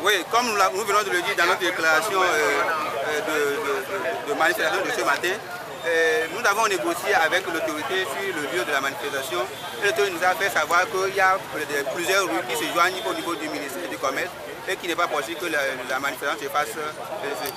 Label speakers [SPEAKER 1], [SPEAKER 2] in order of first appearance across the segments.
[SPEAKER 1] Oui, comme nous venons de le dire dans notre déclaration de manifestation de ce matin, nous avons négocié avec l'autorité sur le lieu de la manifestation et l'autorité nous a fait savoir qu'il y a plusieurs rues qui se joignent au niveau du ministère du Commerce et qu'il n'est pas possible que la manifestation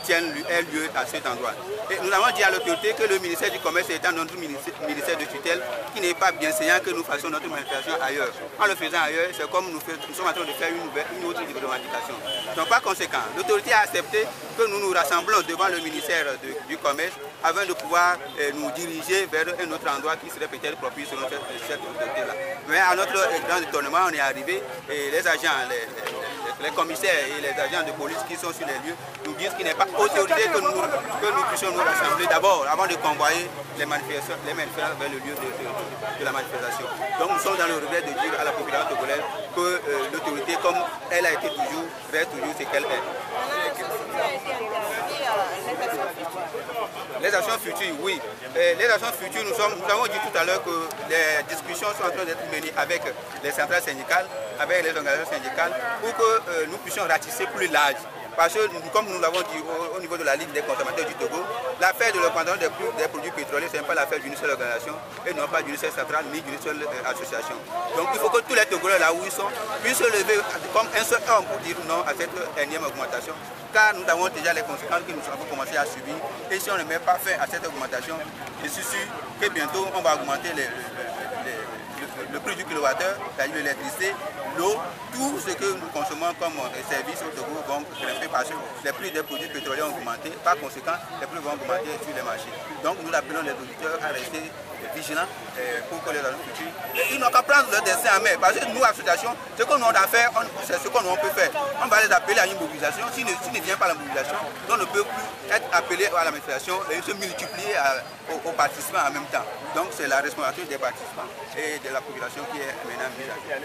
[SPEAKER 1] tienne lieu à cet endroit. Et nous avons dit à l'autorité que le ministère du Commerce étant notre ministère de tutelle, qu'il n'est pas bien séant que nous fassions notre manifestation ailleurs. En le faisant ailleurs, c'est comme nous sommes en train de faire une autre revendication. Donc par conséquent, l'autorité a accepté que nous nous rassemblons devant le ministère du Commerce afin de pouvoir nous diriger vers un autre endroit qui serait peut-être propice selon cette autorité-là. Mais à notre grand étonnement, on est arrivé et les agents, les commissaires et les agents de police qui sont sur les lieux nous disent qu'il n'est pas autorisé que nous puissions nous rassembler d'abord avant de convoyer les manifestants vers le lieu de la manifestation. Donc nous sommes dans le regret de dire à la population togolaise que l'autorité, comme elle a été toujours, reste toujours ce qu'elle est. Les actions futures, oui. Les actions futures, nous avons dit tout à l'heure que les discussions sont en train d'être menées avec les centrales syndicales, avec les organisations syndicales, pour que nous puissions ratisser plus large. Parce que, comme nous l'avons dit au niveau de la Ligue des consommateurs du Togo, l'affaire de l'augmentation des produits pétroliers, ce n'est pas l'affaire d'une seule organisation, et non pas d'une seule centrale, ni d'une seule association. Donc il faut que tous les Togolais, là où ils sont, puissent se lever comme un seul homme pour dire non à cette énième augmentation. Car nous avons déjà les conséquences que nous avons commencé à subir. Et si on ne met pas fin à cette augmentation, je suis sûr que bientôt on va augmenter le prix du kilowattheure, c'est-à-dire l'électricité, l'eau, tout ce que nous consommons comme services au Togo vont grimper parce que les prix des produits pétroliers ont augmenté. Par conséquent, les prix vont augmenter sur les marchés. Donc nous appelons les auditeurs à rester vigilants pour que les années futures, ils n'ont qu'à prendre leur destin en main. Parce que nous, associations, ce qu'on a à faire, c'est ce qu'on peut faire. On va les appeler à une mobilisation. S'ils ne viennent pas à la mobilisation, on ne peut plus être appelé à la manifestation et se multiplier aux participants en même temps. Donc c'est la responsabilité des participants et de la population qui est maintenant mise à